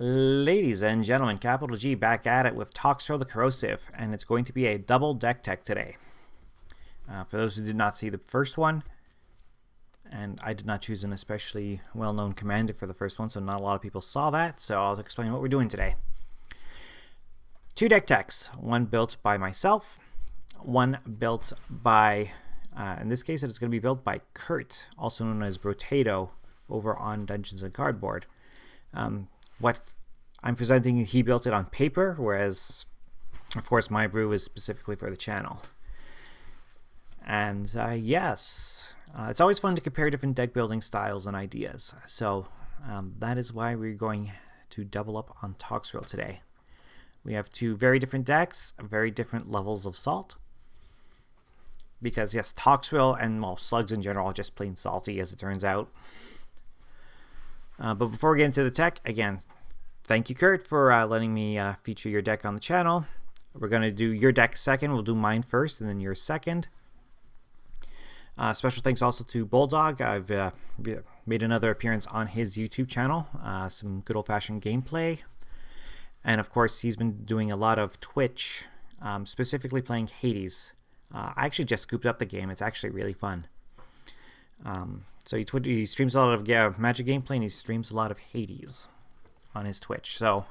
Ladies and gentlemen, Capital G back at it with Toxrill the Corrosive, and it's going to be a double deck tech today. For those who did not see the first one, and I did not choose an especially well-known commander for the first one, so not a lot of people saw that, so I'll explain what we're doing today. Two deck techs, one built by myself, one built by, in this case it's going to be built by Kurt, also known as Brotato, over on Dungeons and Cardboard. What I'm presenting, he built it on paper, whereas, of course, my brew is specifically for the channel. And yes, it's always fun to compare different deck building styles and ideas. So that is why we're going to double up on Toxrill today. We have two very different decks, very different levels of salt. Because yes, Toxrill and well, slugs in general are just plain salty, as it turns out. But before we get into the tech, again, thank you, Kurt, for letting me feature your deck on the channel. We're going to do your deck second. We'll do mine first and then yours second. Special thanks also to Bulldog. I've made another appearance on his YouTube channel. Some good old-fashioned gameplay. And of course, he's been doing a lot of Twitch, specifically playing Hades. I actually just scooped up the game. It's actually really fun. So he streams a lot of Magic gameplay, and he streams a lot of Hades on his Twitch. So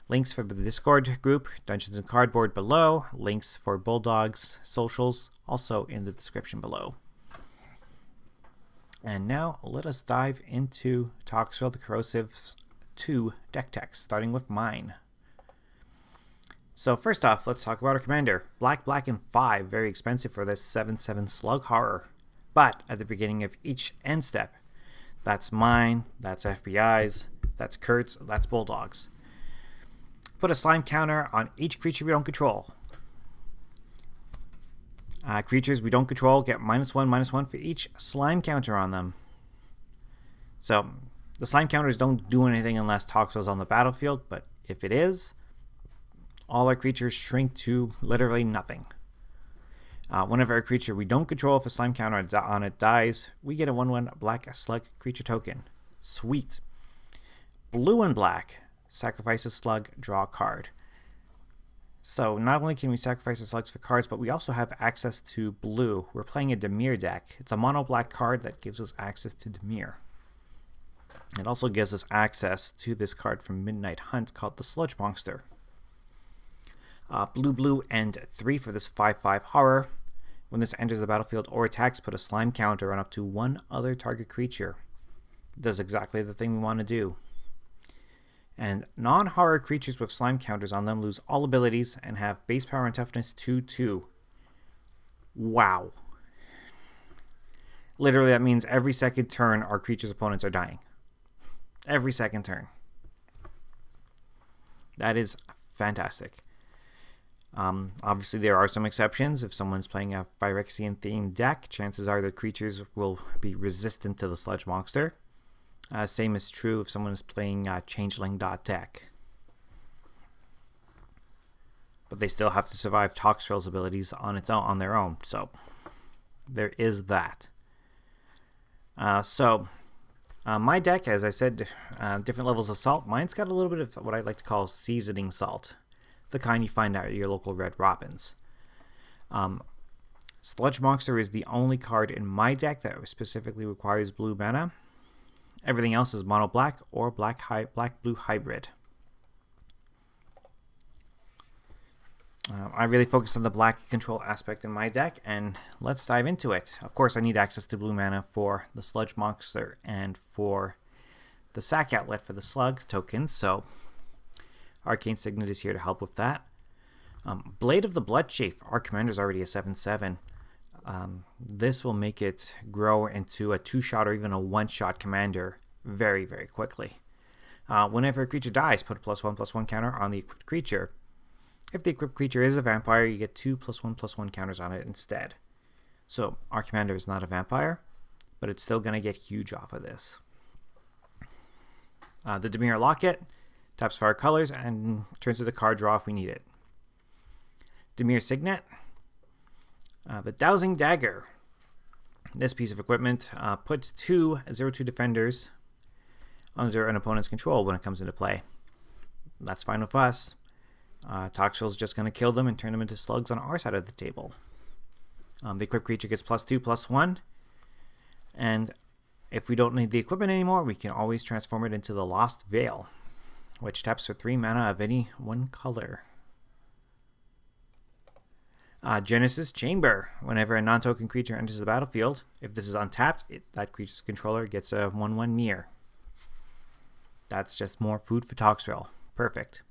links for the Discord group, Dungeons and Cardboard below. Links for Bulldog's socials also in the description below. And now let us dive into Toxrill the Corrosive's 2 deck techs, starting with mine. So first off, let's talk about our commander. Black, and 5, very expensive for this 7/7 slug horror. But at the beginning of each end step, that's mine, that's FBI's, that's Kurt's, that's Bulldog's. Put a slime counter on each creature we don't control. Creatures we don't control get -1/-1 for each slime counter on them. So the slime counters don't do anything unless Toxrill's on the battlefield, but if it is, all our creatures shrink to literally nothing. Whenever a creature we don't control, if a slime counter on it dies, we get a 1/1 black slug creature token. Sweet. Blue and black. Sacrifice a slug, draw a card. So not only can we sacrifice the slugs for cards, but we also have access to blue. We're playing a Dimir deck. It's a mono black card that gives us access to Dimir. It also gives us access to this card from Midnight Hunt called the Sludge Monster. Blue, and 3 for this 5/5 horror. When this enters the battlefield or attacks, put a slime counter on up to one other target creature. It does exactly the thing we want to do. And non-horror creatures with slime counters on them lose all abilities and have base power and toughness 2/2. Wow. Literally, that means every second turn our creature's opponents are dying. Every second turn. That is fantastic. Obviously, there are some exceptions. If someone's playing a Phyrexian-themed deck, chances are their creatures will be resistant to the Sludge Monster. Same is true if someone is playing Changeling deck. But they still have to survive Toxrill's abilities on their own. So there is that. My deck, as I said, different levels of salt. Mine's got a little bit of what I like to call seasoning salt. The kind you find at your local Red Robins. Sludge Monster is the only card in my deck that specifically requires blue mana. Everything else is mono black or black blue hybrid. I really focus on the black control aspect in my deck, and let's dive into it. Of course, I need access to blue mana for the Sludge Monster and for the sack outlet for the slug tokens, so Arcane Signet is here to help with that. Blade of the Bloodchief. Our commander's already a 7/7. This will make it grow into a 2-shot or even a 1-shot commander very, very quickly. Whenever a creature dies, put a +1/+1 counter on the equipped creature. If the equipped creature is a vampire, you get 2 +1/+1 counters on it instead. So our commander is not a vampire, but it's still going to get huge off of this. The Dimir Locket. Taps fire colors and turns to the card draw if we need it. Dimir Signet. The Dowsing Dagger. This piece of equipment puts 2 0/2 defenders under an opponent's control when it comes into play. that's fine with us. Toxrill's just going to kill them and turn them into slugs on our side of the table. The equipped creature gets +2/+1. And if we don't need the equipment anymore, we can always transform it into the Lost Veil, which taps for 3 mana of any one color. Genesis Chamber. Whenever a non-token creature enters the battlefield, if this is untapped, that creature's controller gets a 1/1 mirror. That's just more food for Toxrill. Perfect.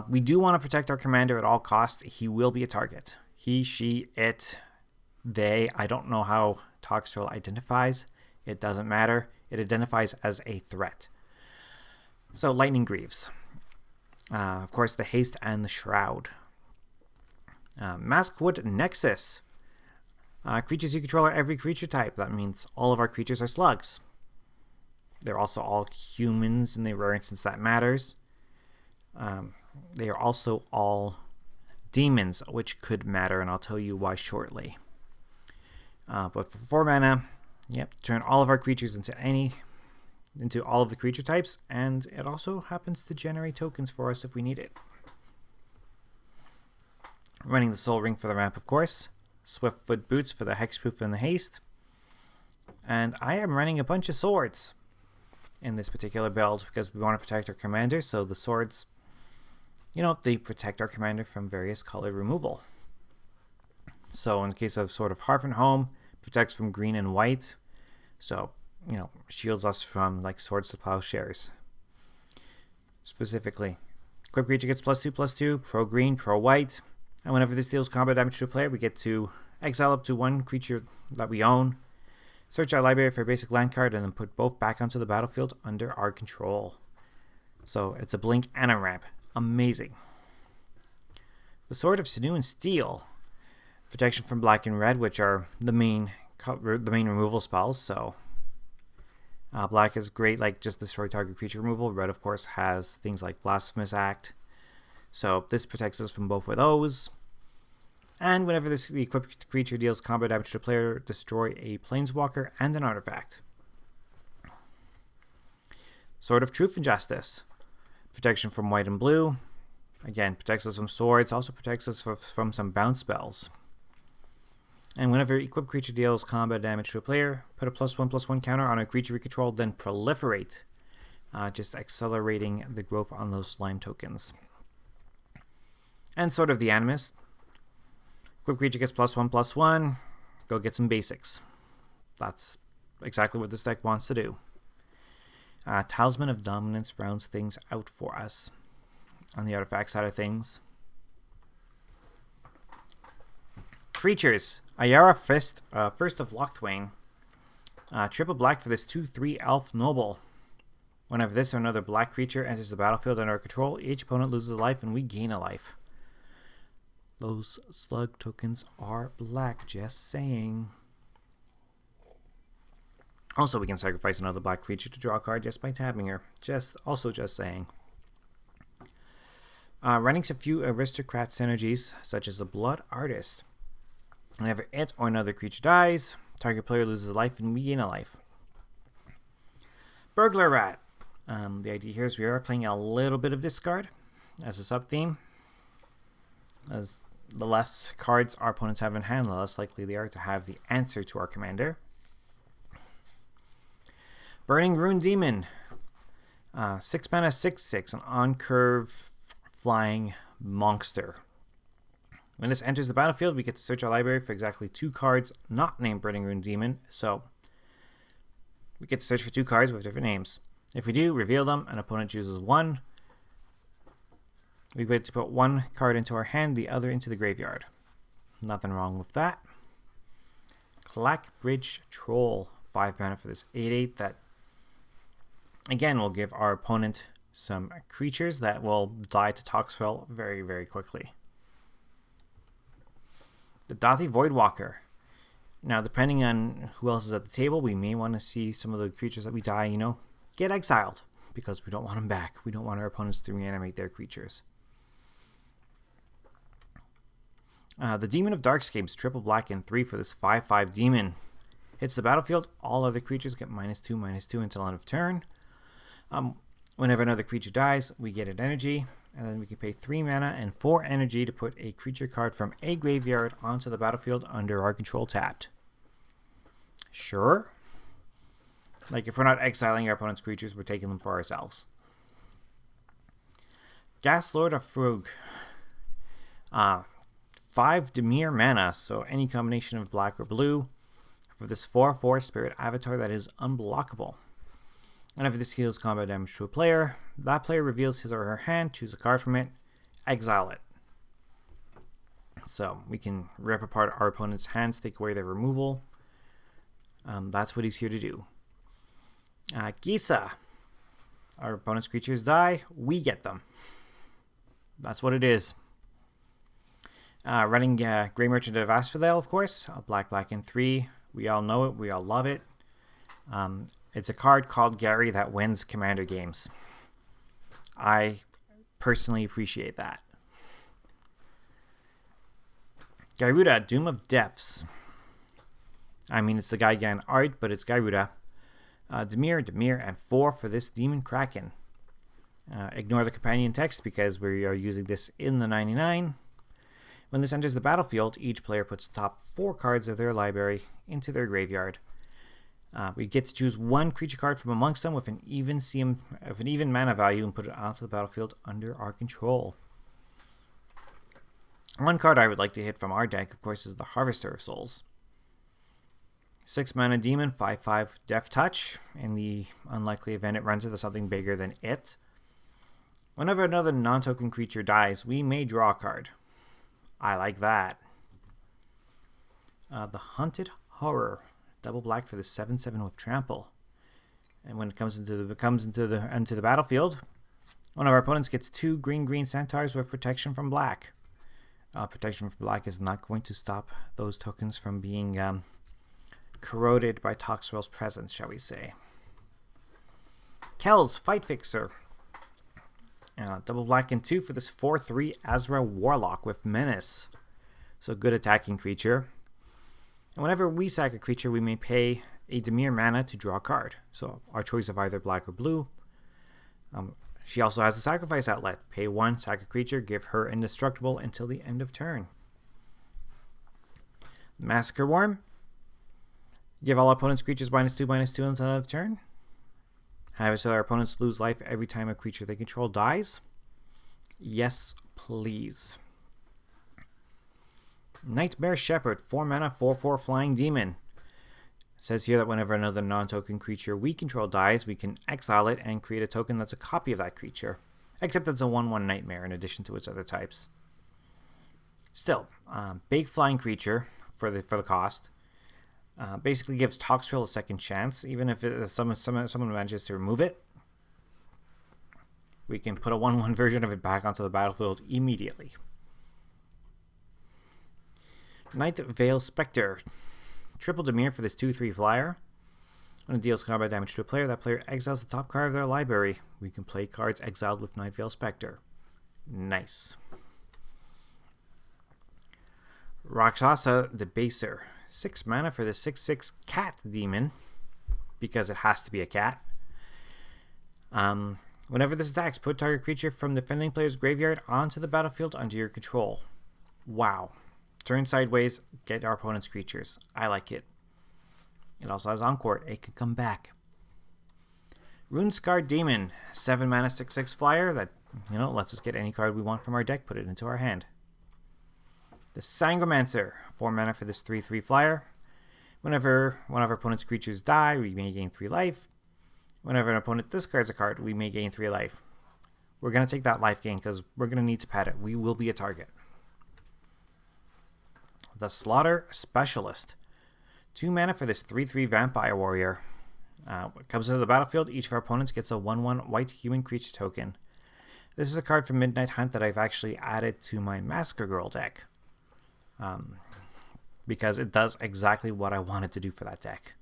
We do want to protect our commander at all costs. He will be a target. He, she, it, they. I don't know how Toxrill identifies. It doesn't matter. It identifies as a threat. So, Lightning Greaves. Of course, the Haste and the Shroud. Maskwood Nexus. Creatures you control are every creature type. That means all of our creatures are slugs. They're also all humans in the rare instance that matters. They are also all demons, which could matter, and I'll tell you why shortly. But for 4 mana, turn all of our creatures into all of the creature types, and it also happens to generate tokens for us if we need it. Running the Soul Ring for the ramp, of course. Swiftfoot Boots for the Hexproof and the Haste. And I am running a bunch of swords in this particular build because we want to protect our commander, so the swords, they protect our commander from various color removal. So in the case of Sword of Harvenholm, protects from green and white. So, shields us from like Swords to Plowshares. Specifically, equipped creature gets +2/+2, pro green, pro white. And whenever this deals combat damage to a player, we get to exile up to 1 creature that we own, search our library for a basic land card, and then put both back onto the battlefield under our control. So it's a blink and a ramp. Amazing. The Sword of Sinew and Steel. Protection from black and red, which are the main removal spells. So black is great, like just destroy target creature removal. Red, of course, has things like Blasphemous Act. So this protects us from both of those. And whenever the equipped creature deals combat damage to a player, destroy a planeswalker and an artifact. Sword of Truth and Justice. Protection from white and blue. Again, protects us from swords. Also protects us from some bounce spells. And whenever equipped creature deals combat damage to a player, put a +1/+1 counter on a creature we control, then proliferate. Just accelerating the growth on those slime tokens. And Sword of the Animist. Equipped creature gets +1/+1. Go get some basics. That's exactly what this deck wants to do. Talisman of Dominance rounds things out for us on the artifact side of things. Creatures. Ayara First of Locthwain. Triple black for this 2/3 Elf Noble. Whenever this or another black creature enters the battlefield under our control, each opponent loses a life and we gain a life. Those slug tokens are black, just saying. Also, we can sacrifice another black creature to draw a card just by tapping her. Just saying. Running a few aristocrat synergies, such as the Blood Artist. Whenever it or another creature dies, target player loses a life and we gain a life. Burglar Rat. The idea here is we are playing a little bit of discard as a sub-theme. As the less cards our opponents have in hand, the less likely they are to have the answer to our commander. Burning-Rune Demon. 6 mana, 6/6, an on-curve flying monster. When this enters the battlefield, we get to search our library for exactly 2 cards not named Burning-Rune Demon. So we get to search for 2 cards with different names. If we do, reveal them, an opponent chooses 1. We get to put 1 card into our hand, the other into the graveyard. Nothing wrong with that. Clackbridge Troll. 5 mana for this 8/8 that, again, will give our opponent some creatures that will die to Toxrill very, very quickly. The Dathi Voidwalker. Now, depending on who else is at the table, we may want to see some of the creatures that we die, get exiled, because we don't want them back. We don't want our opponents to reanimate their creatures. The Demon of Darkscapes, triple black and 3 for this 5/5 demon. Hits the battlefield, all other creatures get -2/-2 until end of turn. Whenever another creature dies, we get an energy, and then we can pay 3 mana and 4 energy to put a creature card from a graveyard onto the battlefield under our control tapped. Sure. Like, if we're not exiling our opponent's creatures, we're taking them for ourselves. Gas Lord of Frug. 5 Dimir mana, so any combination of black or blue. For this 4/4 Spirit Avatar that is unblockable. Whenever this heals combat damage to a player, that player reveals his or her hand, choose a card from it, exile it. So we can rip apart our opponent's hands, take away their removal. That's what he's here to do. Gisa. Our opponent's creatures die, we get them. That's what it is. Running Grey Merchant of Asphodel, of course. Black, and 3. We all know it. We all love it. It's a card called Gary that wins Commander games. I personally appreciate that. Gyruda, Doom of Depths. I mean, it's the Gigan art, but it's Gyruda. Dimir, and 4 for this Demon Kraken. Ignore the companion text because we are using this in the 99. When this enters the battlefield, each player puts the top 4 cards of their library into their graveyard. We get to choose one creature card from amongst them with an even mana value and put it onto the battlefield under our control. One card I would like to hit from our deck, of course, is the Harvester of Souls. 6 mana demon, 5/5 Death Touch. In the unlikely event it runs into something bigger than it. Whenever another non-token creature dies, we may draw a card. I like that. The Hunted Horror. Double black for the 7/7 with Trample. And when it comes into the battlefield, one of our opponents gets 2 green centaurs with protection from black. Protection from black is not going to stop those tokens from being corroded by Toxrill's presence, shall we say. Kel's Fight Fixer. Double black and 2 for this 4/3 Azra Warlock with Menace. So good attacking creature. And whenever we sack a creature, we may pay a Dimir mana to draw a card. So our choice of either black or blue. She also has a sacrifice outlet. Pay 1, sack a creature, give her indestructible until the end of turn. Massacre Wurm. Give all opponents' creatures -2/-2 until the end of turn. Have it so our opponents lose life every time a creature they control dies. Yes, please. Nightmare Shepherd, 4 mana, 4/4 Flying Demon. It says here that whenever another non-token creature we control dies, we can exile it and create a token that's a copy of that creature. Except it's a 1/1 Nightmare in addition to its other types. Still, big flying creature for the cost. Basically gives Toxrill a second chance, even if someone manages to remove it. We can put a 1/1 version of it back onto the battlefield immediately. Night Veil Spectre. Triple Dimir for this 2/3 flyer. When it deals combat damage to a player, that player exiles the top card of their library. We can play cards exiled with Night Veil Spectre. Nice. Rakshasa Debaser. 6 mana for the 6/6 Cat Demon, because it has to be a cat. Whenever this attacks, put target creature from the defending player's graveyard onto the battlefield under your control. Wow. Turn sideways, get our opponent's creatures. I like it. It also has Encore. It can come back. Rune-Scarred Demon. 7 mana, 6/6 flyer that, lets us get any card we want from our deck, put it into our hand. The Sangromancer, 4 mana for this 3/3 flyer. Whenever one of our opponent's creatures die, we may gain 3 life. Whenever an opponent discards a card, we may gain 3 life. We're going to take that life gain because we're going to need to pad it. We will be a target. The Slaughter Specialist. 2 mana for this 3/3 Vampire Warrior. When it comes into the battlefield, each of our opponents gets a 1/1 white human creature token. This is a card from Midnight Hunt that I've actually added to my Massacre Girl deck. Because it does exactly what I wanted to do for that deck.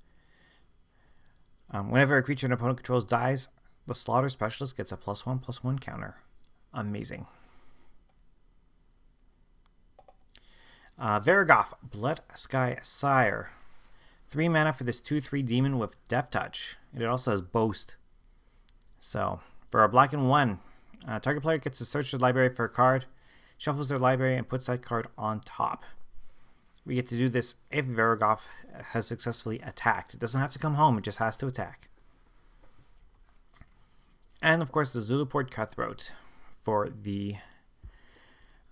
Whenever a creature an opponent controls dies, the Slaughter Specialist gets a +1/+1 counter. Amazing. Varagoth, Blood Sky Sire. 3 mana for this 2/3 demon with Death Touch. And it also has Boast. So, For a black and 1, target player gets to search their library for a card, shuffles their library, and puts that card on top. We get to do this if Varagov has successfully attacked. It doesn't have to come home, it just has to attack. And of course the Zulaport Cutthroat for the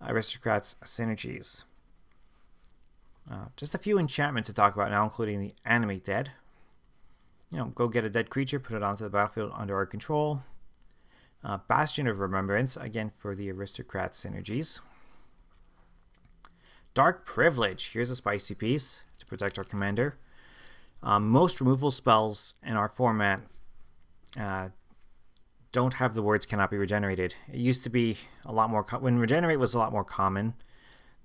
Aristocrats synergies. Just a few enchantments to talk about now, including the Animate Dead. Go get a dead creature, put it onto the battlefield under our control. Bastion of Remembrance, again for the Aristocrat synergies. Dark Privilege, here's a spicy piece to protect our commander. Most removal spells in our format don't have the words cannot be regenerated. It used to be a lot more, when regenerate was a lot more common,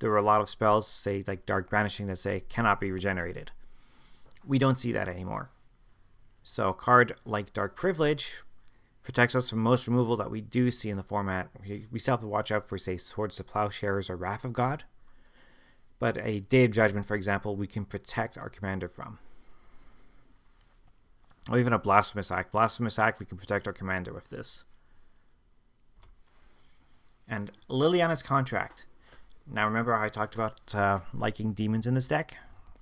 there were a lot of spells, say like Dark Banishing, that say cannot be regenerated. We don't see that anymore. So a card like Dark Privilege protects us from most removal that we do see in the format. We still have to watch out for, say, Swords to Plowshares or Wrath of God. But a Day of Judgment, for example, we can protect our commander from. Or even a Blasphemous Act. Blasphemous Act, we can protect our commander with this. And Liliana's Contract. Now remember how I talked about liking demons in this deck?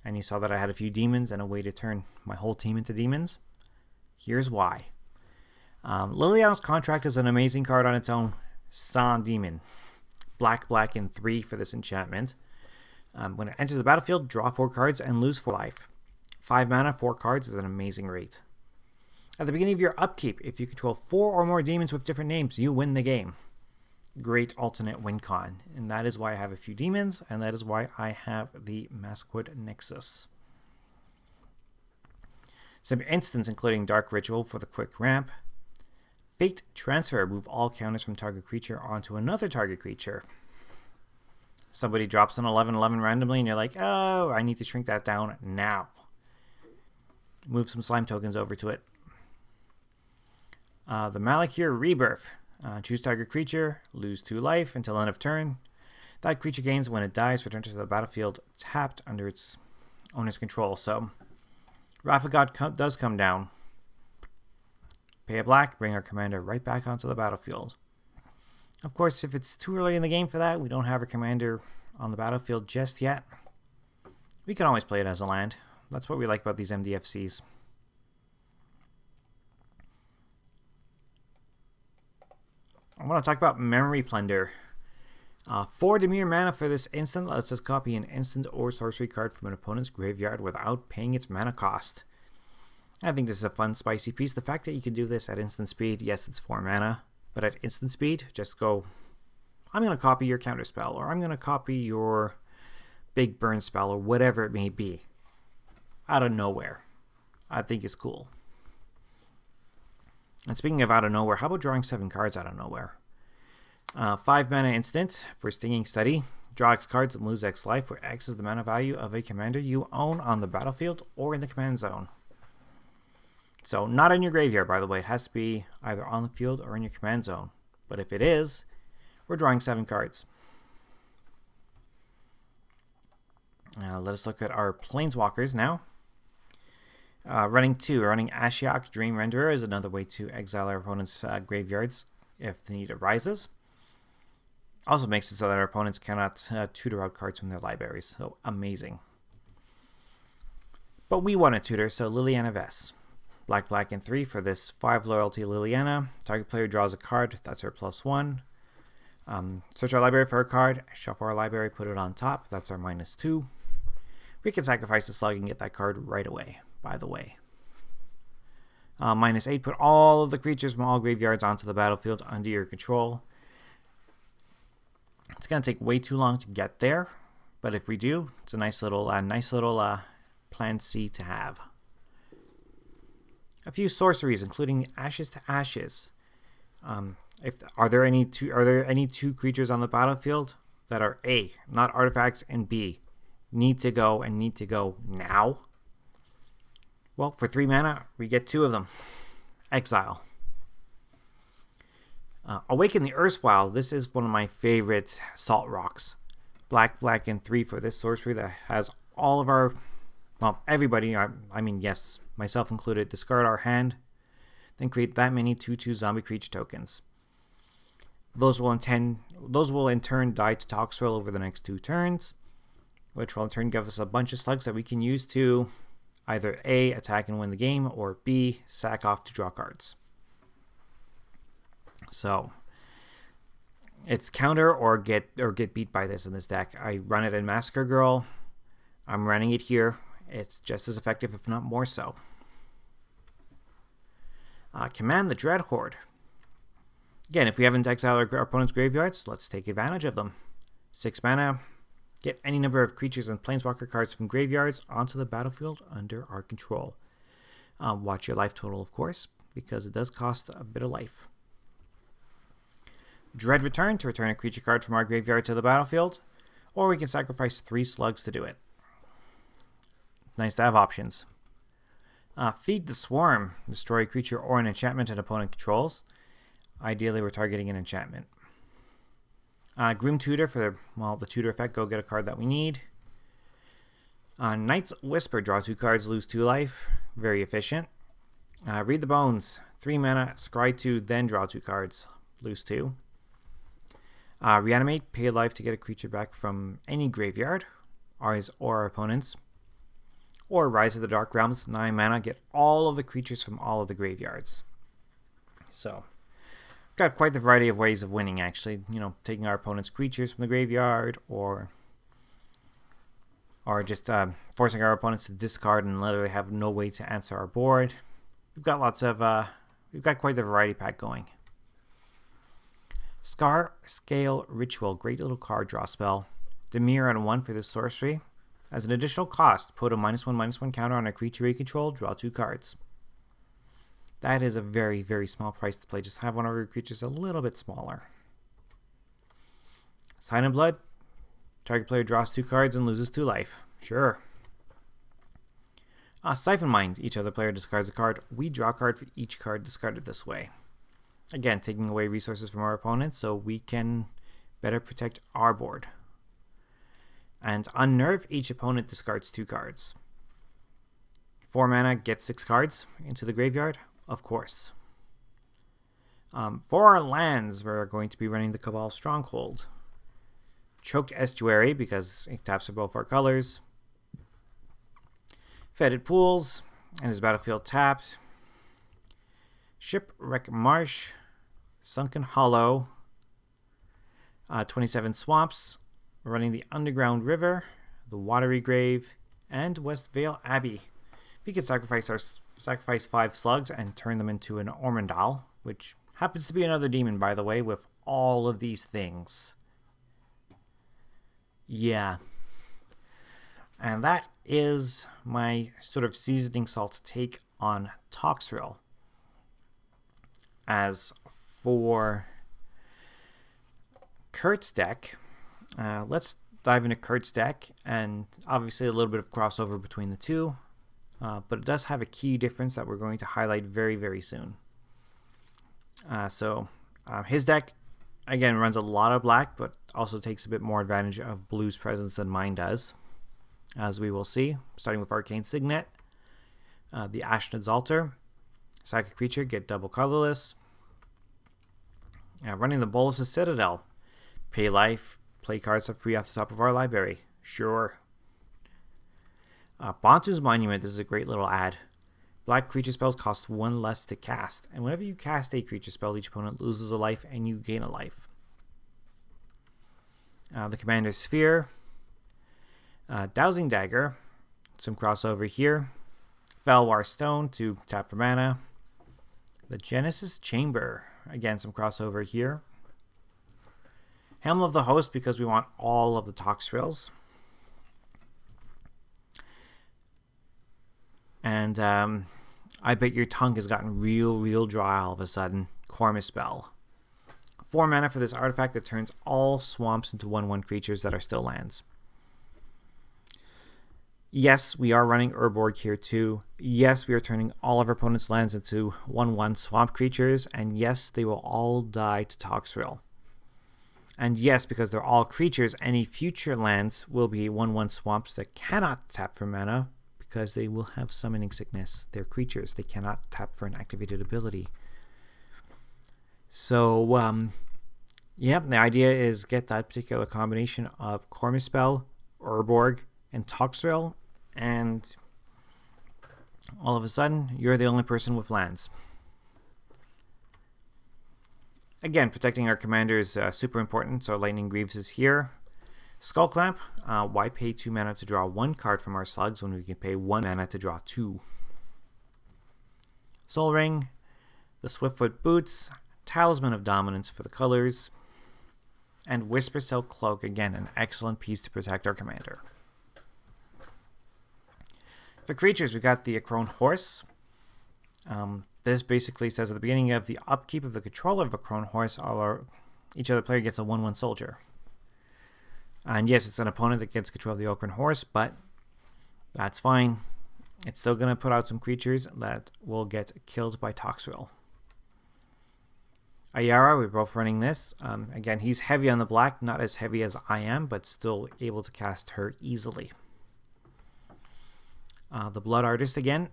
And you saw that I had a few demons and a way to turn my whole team into demons? Here's why. Liliana's Contract is an amazing card on its own. Sans Demon. Black, and 3 for this enchantment. When it enters the battlefield, draw 4 cards and lose 4 life. 5 mana, 4 cards is an amazing rate. At the beginning of your upkeep, if you control 4 or more demons with different names, you win the game. Great alternate win con. And that is why I have a few demons, and that is why I have the Massacre Nexus. Some instants including Dark Ritual for the quick ramp. Fate Transfer, move all counters from target creature onto another target creature. Somebody drops an 11/11 randomly and you're like, oh, I need to shrink that down now. Move some slime tokens over to it. The Massacre Rebirth. Choose target creature, lose 2 life until end of turn. That creature gains when it dies, returns to the battlefield tapped under its owner's control. So, Wrath of God does come down. Pay a black, bring our commander right back onto the battlefield. Of course, if it's too early in the game for that, we don't have a commander on the battlefield just yet, we can always play it as a land. That's what we like about these MDFCs. I want to talk about Memory Plunder. 4 Demure mana for this instant lets us copy an instant or sorcery card from an opponent's graveyard without paying its mana cost. I think this is a fun, spicy piece. The fact that you can do this at instant speed, yes, it's 4 mana, but at instant speed, just go, I'm going to copy your Counterspell, or I'm going to copy your Big Burn spell, or whatever it may be, out of nowhere. I think it's cool. And speaking of out of nowhere, how about drawing 7 cards out of nowhere? 5 mana instant for Stinging Study. Draw X cards and lose X life, where X is the mana value of a commander you own on the battlefield or in the command zone. So not in your graveyard, by the way. It has to be either on the field or in your command zone. But if it is, we're drawing 7 cards. Let us look at our Planeswalkers now. Running Ashiok Dream Renderer is another way to exile our opponent's graveyards if the need arises. Also makes it so that our opponents cannot tutor out cards from their libraries. So amazing. But we want to tutor, so Liliana Vess. Black, and 3 for this 5 loyalty Liliana. Target player draws a card, that's her +1. Search our library for a card, shuffle our library, put it on top, that's our -2. We can sacrifice the slug and get that card right away, by the way. -8, put all of the creatures from all graveyards onto the battlefield under your control. It's going to take way too long to get there, but if we do, it's a nice little plan C to have. A few sorceries, including Ashes to Ashes. Are there any two creatures on the battlefield that are A, not artifacts, and B, need to go and need to go now? Well, for 3 mana, we get 2 of them. Exile. Awaken the Erstwhile. This is one of my favorite Salt Rocks. Black, and 3 for this sorcery that has all of our, well, everybody, I mean, yes, myself included, discard our hand. then create that many 2/2 zombie creature tokens. Those will in turn die to Toxrill over the next 2 turns, which will in turn give us a bunch of slugs that we can use to either A, attack and win the game, or B, sack off to draw cards. So it's counter or get beat by this in this deck. I run it in Massacre Girl. I'm running it here. It's just as effective, if not more so. Command the Dread Horde. Again, if we haven't exiled our opponent's graveyards, let's take advantage of them. 6 mana. Get any number of creatures and planeswalker cards from graveyards onto the battlefield under our control. Watch your life total, of course, because it does cost a bit of life. Dread Return to return a creature card from our graveyard to the battlefield, or we can sacrifice 3 slugs to do it. Nice to have options. Feed the Swarm. Destroy a creature or an enchantment an opponent controls. Ideally, we're targeting an enchantment. Grim Tutor for the Tutor effect. Go get a card that we need. Knight's Whisper. Draw 2 cards, lose 2 life. Very efficient. Read the Bones. 3 mana, scry 2, then draw 2 cards, lose 2. Reanimate. Pay life to get a creature back from any graveyard, ours or our opponent's. Or Rise of the Dark Realms. 9 mana, get all of the creatures from all of the graveyards. So got quite the variety of ways of winning, actually. You know, taking our opponent's creatures from the graveyard, or just forcing our opponents to discard and literally have no way to answer our board. We've got quite the variety pack going. Scarscale Ritual, great little card draw spell. Demir on 1 for this sorcery. As an additional cost, put a -1/-1 counter on a creature you control, draw 2 cards. That is a very, very small price to play. Just have one of your creatures a little bit smaller. Sign in Blood. Target player draws 2 cards and loses 2 life. Sure. Siphon Mind. Each other player discards a card. We draw a card for each card discarded this way. Again, taking away resources from our opponent so we can better protect our board. And Unnerve. Each opponent discards 2 cards. 4 mana, get 6 cards into the graveyard. Of course. For our lands, we're going to be running the Cabal Stronghold. Choked Estuary, because it taps for both our colors. Fetid Pools, and his battlefield tapped. Shipwreck Marsh. Sunken Hollow. 27 Swamps. We're running the Underground River, the Watery Grave, and Westvale Abbey. We could sacrifice 5 slugs and turn them into an Ormondal, which happens to be another demon, by the way, with all of these things. Yeah. And that is my sort of seasoning salt take on Toxrill. As for Kurt's deck, let's dive into Kurt's deck, and obviously a little bit of crossover between the two. But it does have a key difference that we're going to highlight very, very soon. His deck, again, runs a lot of black, but also takes a bit more advantage of blue's presence than mine does, as we will see, starting with Arcane Signet, the Ashnod's Altar, sack a creature, get double colorless, running the Bolas' Citadel, pay life, play cards for free off the top of our library. Sure. Bantu's Monument. This is a great little ad. Black creature spells cost 1 less to cast, and whenever you cast a creature spell, each opponent loses a life and you gain a life. The Commander's Sphere. Dowsing Dagger. Some crossover here. Felwar Stone to tap for mana. The Genesis Chamber. Again, some crossover here. Helm of the Host, because we want all of the Toxrills. And I bet your tongue has gotten real dry all of a sudden. Counterspell. 4 mana for this artifact that turns all swamps into 1/1 creatures that are still lands. Yes, we are running Urborg here too. Yes, we are turning all of our opponent's lands into 1/1 swamp creatures. And yes, they will all die to Toxrill. And yes, because they're all creatures, any future lands will be 1/1 swamps that cannot tap for mana, because they will have summoning sickness. They're creatures. They cannot tap for an activated ability. So, yeah, the idea is get that particular combination of Counterspell, Urborg, and Toxrill, and all of a sudden, you're the only person with lands. Again, protecting our commander is super important, so Lightning Greaves is here. Skull Clamp, why pay 2 mana to draw 1 card from our slugs when we can pay 1 mana to draw 2? Soul Ring, the Swiftfoot Boots, Talisman of Dominance for the colors, and Whisper Silk Cloak, again, an excellent piece to protect our commander. For creatures, we got the Crone Horse. This basically says at the beginning of the upkeep of the controller of a Crone Horse, each other player gets a 1/1 soldier. And yes, it's an opponent that gets control of the Crone Horse, but that's fine. It's still going to put out some creatures that will get killed by Toxrill. Ayara, we're both running this. Again, he's heavy on the black, not as heavy as I am, but still able to cast her easily. The Blood Artist again.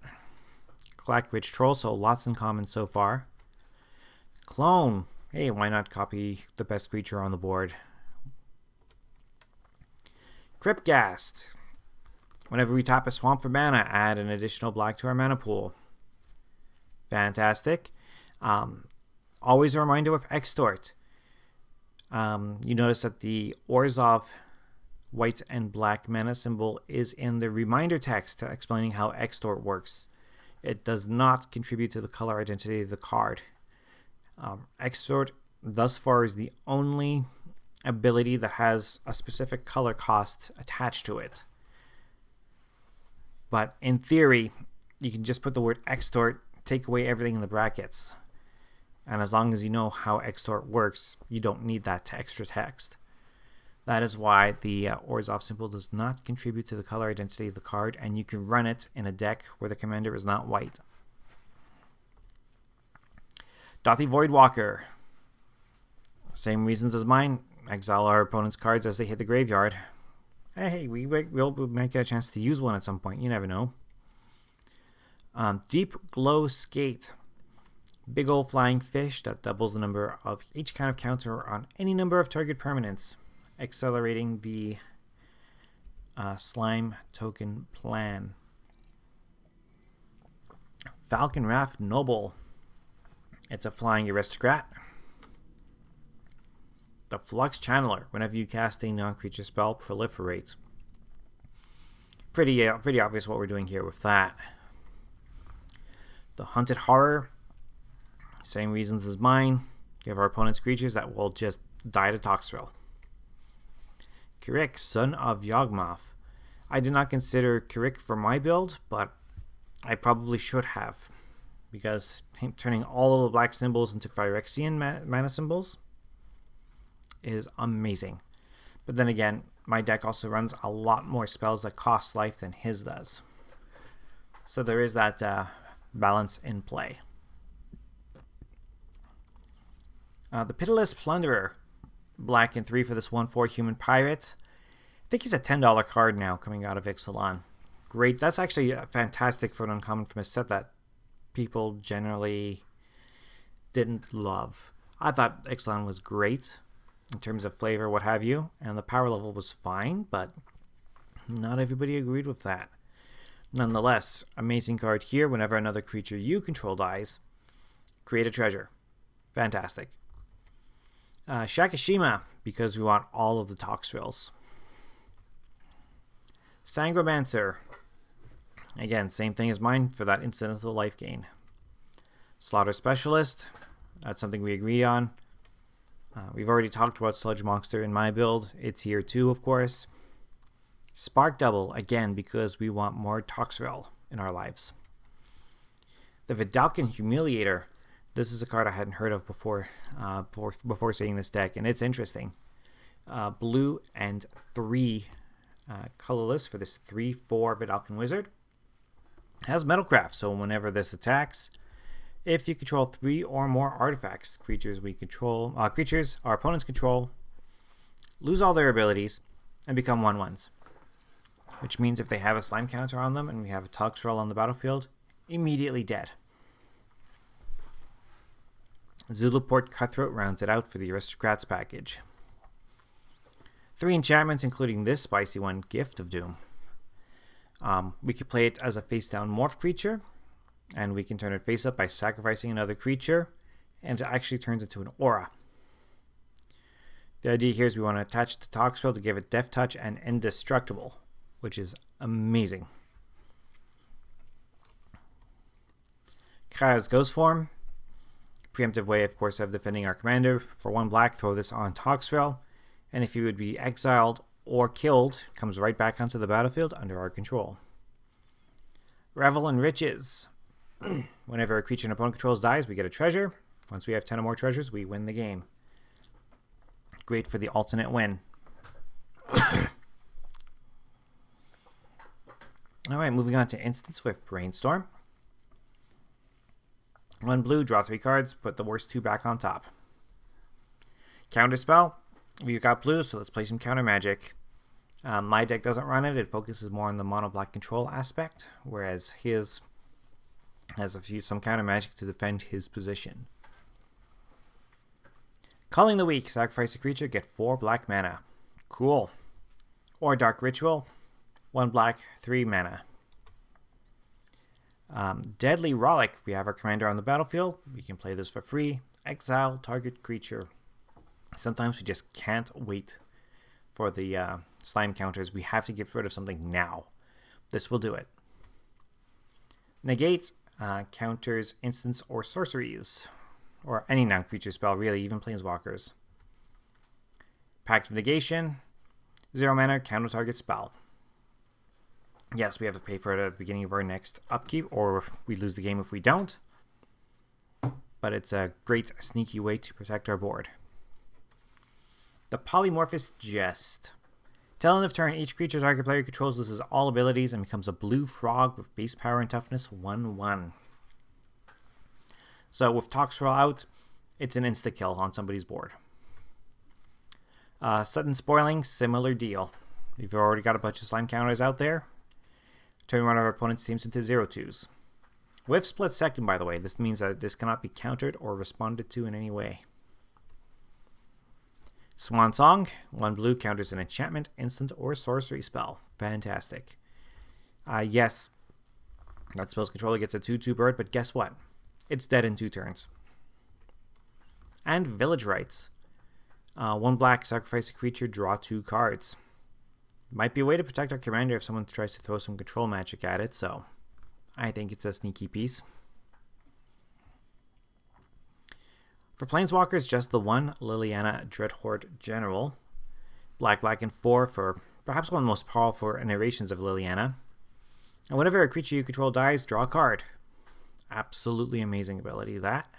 Collect Rich Troll, so lots in common so far. Clone. Hey, why not copy the best creature on the board? Cryptghast. Whenever we tap a swamp for mana, add an additional black to our mana pool. Fantastic. Always a reminder with Extort. You notice that the Orzhov white and black mana symbol is in the reminder text explaining how Extort works. It does not contribute to the color identity of the card. Extort thus far is the only ability that has a specific color cost attached to it. But in theory, you can just put the word Extort, take away everything in the brackets. And as long as you know how Extort works, you don't need that extra text. That is why the Orzhov symbol does not contribute to the color identity of the card, and you can run it in a deck where the commander is not white. Dothy Voidwalker. Same reasons as mine. Exile our opponent's cards as they hit the graveyard. Hey, we might get a chance to use one at some point. You never know. Deep Glow Skate. Big old flying fish that doubles the number of each kind of counter on any number of target permanents, accelerating the slime token plan. Falcon Raft Noble. It's a flying aristocrat. The Flux Channeler. Whenever you cast a non-creature spell, proliferates. Pretty obvious what we're doing here with that. The Hunted Horror. Same reasons as mine. Give our opponents creatures that will just die to Toxrill. Kirik, Son of Yawgmoth. I did not consider Kirik for my build, but I probably should have, because turning all of the black symbols into Phyrexian mana symbols is amazing. But then again, my deck also runs a lot more spells that cost life than his does. So there is that balance in play. The Pitiless Plunderer. Black and 3 for this 1/4 human pirate. I think he's a $10 card now coming out of Ixalan. Great. That's actually fantastic for an uncommon from a set that people generally didn't love. I thought Ixalan was great in terms of flavor, what have you, and the power level was fine, but not everybody agreed with that. Nonetheless, amazing card here. Whenever another creature you control dies, create a treasure. Fantastic. Shakashima, because we want all of the Toxrills. Sangromancer. Again, same thing as mine for that incidental life gain. Slaughter Specialist. That's something we agree on. We've already talked about Sludge Monster in my build. It's here too, of course. Spark Double, again, because we want more Toxrill in our lives. The Vidalcan Humiliator. This is a card I hadn't heard of before seeing this deck, and it's interesting. Blue and 3 colorless for this 3/4 Vidalcan Wizard. It has Metalcraft, so whenever this attacks, if you control 3 or more artifacts, creatures our opponents control, lose all their abilities, and become 1/1s. which means if they have a slime counter on them and we have a Toxrill on the battlefield, immediately dead. Zulaport Cutthroat rounds it out for the Aristocrats package. 3 enchantments, including this spicy one, Gift of Doom. We could play it as a face-down morph creature, and we can turn it face-up by sacrificing another creature, and it actually turns into an aura. The idea here is we want to attach the Toxrill to give it Death Touch and Indestructible, which is amazing. Kaya's Ghost Form. Preemptive way, of course, of defending our commander. For 1 black, throw this on Toxrill, and if he would be exiled or killed, comes right back onto the battlefield under our control. Revel in Riches. Whenever a creature an opponent controls dies, we get a treasure. Once we have 10 or more treasures, we win the game. Great for the alternate win. Alright, moving on to instants with Brainstorm. 1 blue, draw 3 cards, put the worst 2 back on top. Counterspell. We've got blue, so let's play some counter magic. My deck doesn't run it. It focuses more on the mono black control aspect, whereas his has some counter magic to defend his position. Culling the Weak. Sacrifice a creature, get 4 black mana. Cool. Or Dark Ritual. 1 black, 3 mana. Deadly Rollick. We have our commander on the battlefield. We can play this for free. Exile target creature. Sometimes we just can't wait for the slime counters. We have to get rid of something now. This will do it. Negate counters instants or sorceries. Or any non-creature spell, really, even planeswalkers. Pact of Negation. 0 mana, counter target spell. Yes, we have to pay for it at the beginning of our next upkeep, or we lose the game if we don't. But it's a great, sneaky way to protect our board. The Polymorphous Jest. Till end of turn, each creature target player controls loses all abilities and becomes a blue frog with base power and toughness 1/1. So with Toxrill out, it's an insta-kill on somebody's board. Sudden Spoiling, similar deal. We've already got a bunch of slime counters out there. Turn one of our opponent's teams into 0/2s. With Split Second, by the way, this means that this cannot be countered or responded to in any way. Swan Song. 1 blue, counters an enchantment, instant, or sorcery spell. Fantastic. Yes, that spell's controller gets a 2/2 bird, but guess what? It's dead in 2 turns. And Village Rites. 1 black, sacrifice a creature, draw 2 cards. Might be a way to protect our commander if someone tries to throw some control magic at it, so I think it's a sneaky piece. For Planeswalkers, just the 1 Liliana Dreadhorde General. Black, black, and 4 for perhaps one of the most powerful iterations of Liliana. And whenever a creature you control dies, draw a card. Absolutely amazing ability, that.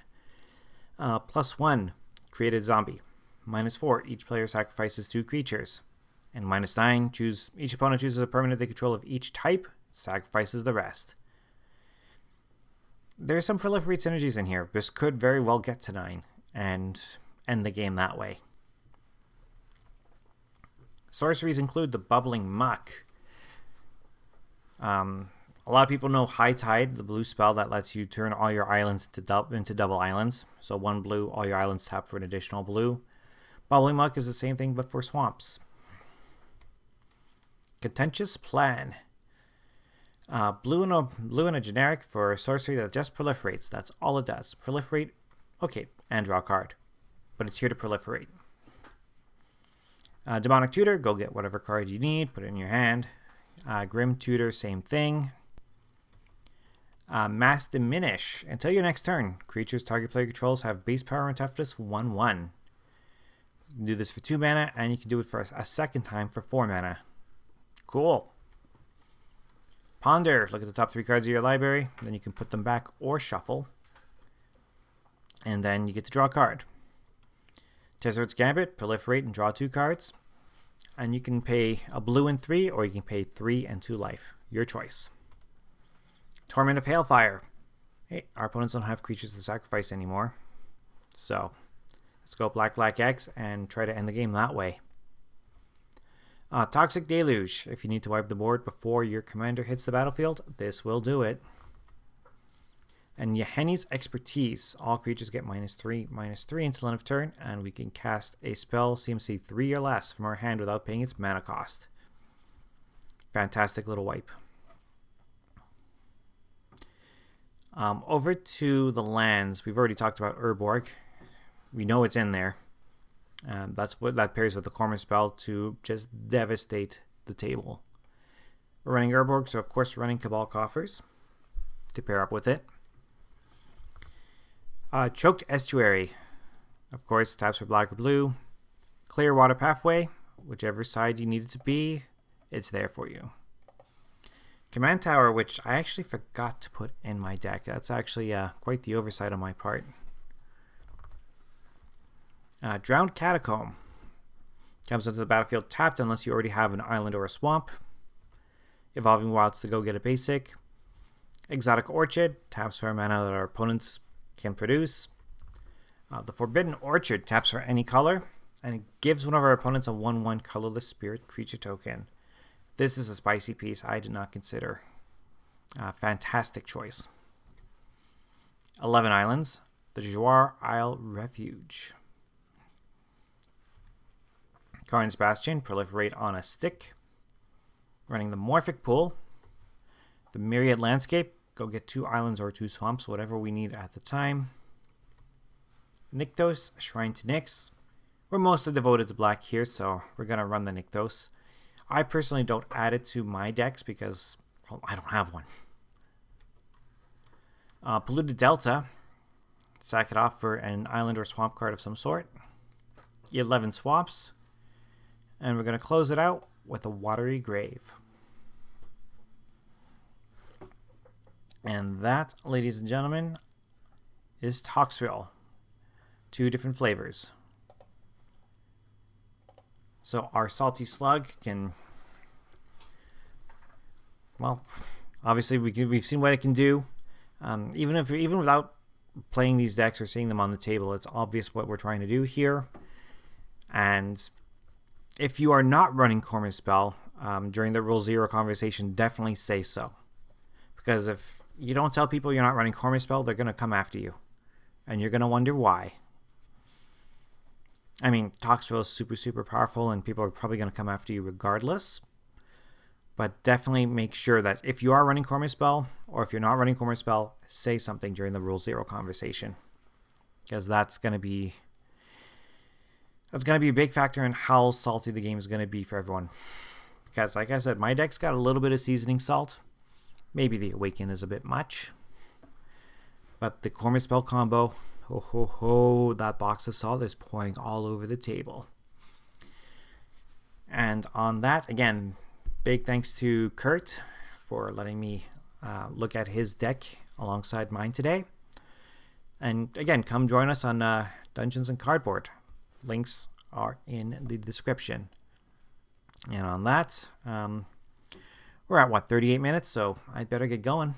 +1, created zombie. -4, each player sacrifices 2 creatures. And -9, each opponent chooses a permanent they control of each type, sacrifices the rest. There's some proliferate synergies in here. This could very well get to 9 and end the game that way. Sorceries include the Bubbling Muck. A lot of people know High Tide, the blue spell that lets you turn all your islands into double islands. So 1 blue, all your islands tap for an additional blue. Bubbling Muck is the same thing, but for swamps. Contentious Plan. Blue and a generic for a sorcery that just proliferates. That's all it does. Proliferate, okay, and draw a card. But it's here to proliferate. Demonic Tutor, go get whatever card you need, put it in your hand. Grim Tutor, same thing. Mass Diminish. Until your next turn, creatures target player controls have base power and toughness 1/1. You can do this for 2 mana, and you can do it for a second time for 4 mana. Cool. Ponder. Look at the top 3 cards of your library. Then you can put them back or shuffle. And then you get to draw a card. Tezzeret's Gambit. Proliferate and draw 2 cards. And you can pay a blue and 3, or you can pay 3 and 2 life. Your choice. Torment of Hailfire. Hey, our opponents don't have creatures to sacrifice anymore. So, let's go black, black, X and try to end the game that way. Toxic Deluge. If you need to wipe the board before your commander hits the battlefield, this will do it. And Yahenni's Expertise. All creatures get -3/-3 until end of turn, and we can cast a spell CMC 3 or less from our hand without paying its mana cost. Fantastic little wipe. Over to the lands. We've already talked about Urborg. We know it's in there. That's what that pairs with the Counterspell to just devastate the table. We're running Urborg, so of course we're running Cabal Coffers to pair up with it. Choked Estuary. Of course, taps for black or blue. Clear Water Pathway. Whichever side you need it to be, it's there for you. Command Tower, which I actually forgot to put in my deck. That's actually quite the oversight on my part. Drowned Catacomb. Comes into the battlefield tapped unless you already have an island or a swamp. Evolving Wilds to go get a basic. Exotic Orchard. Taps for mana that our opponents can produce. The Forbidden Orchard taps for any color, and it gives one of our opponents a 1/1 colorless spirit creature token. This is a spicy piece I did not consider. Fantastic choice. 11 islands. The Joar Isle Refuge. Karn's Bastion, proliferate on a stick. Running the Morphic Pool. The Myriad Landscape. Go get 2 islands or 2 swamps, whatever we need at the time. Nykthos, Shrine to Nyx. We're mostly devoted to black here, so we're going to run the Nykthos. I personally don't add it to my decks because, well, I don't have one. Polluted Delta. Sack it off for an island or swamp card of some sort. 11 swaps. And we're going to close it out with a Watery Grave. And that, ladies and gentlemen, is Toxrill. 2 different flavors. So our Salty Slug can, well, obviously we've seen what it can do. Even without playing these decks or seeing them on the table, it's obvious what we're trying to do here. And if you are not running Counterspell during the Rule 0 conversation, definitely say so. Because if you don't tell people you're not running Counterspell, they're going to come after you. And you're going to wonder why. I mean, Toxrill is super, super powerful, and people are probably going to come after you regardless. But definitely make sure that if you are running Counterspell, or if you're not running Counterspell, say something during the Rule 0 conversation. Because that's going to be a big factor in how salty the game is going to be for everyone. Because, like I said, my deck's got a little bit of seasoning salt. Maybe the Awaken is a bit much. But the Counterspell combo, that box of salt is pouring all over the table. And on that, again, big thanks to Kurt for letting me look at his deck alongside mine today. And again, come join us on Dungeons and Cardboard. Links are in the description. And on that, we're at 38 minutes, so I'd better get going.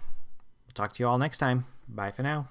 We'll talk to you all next time. Bye for now.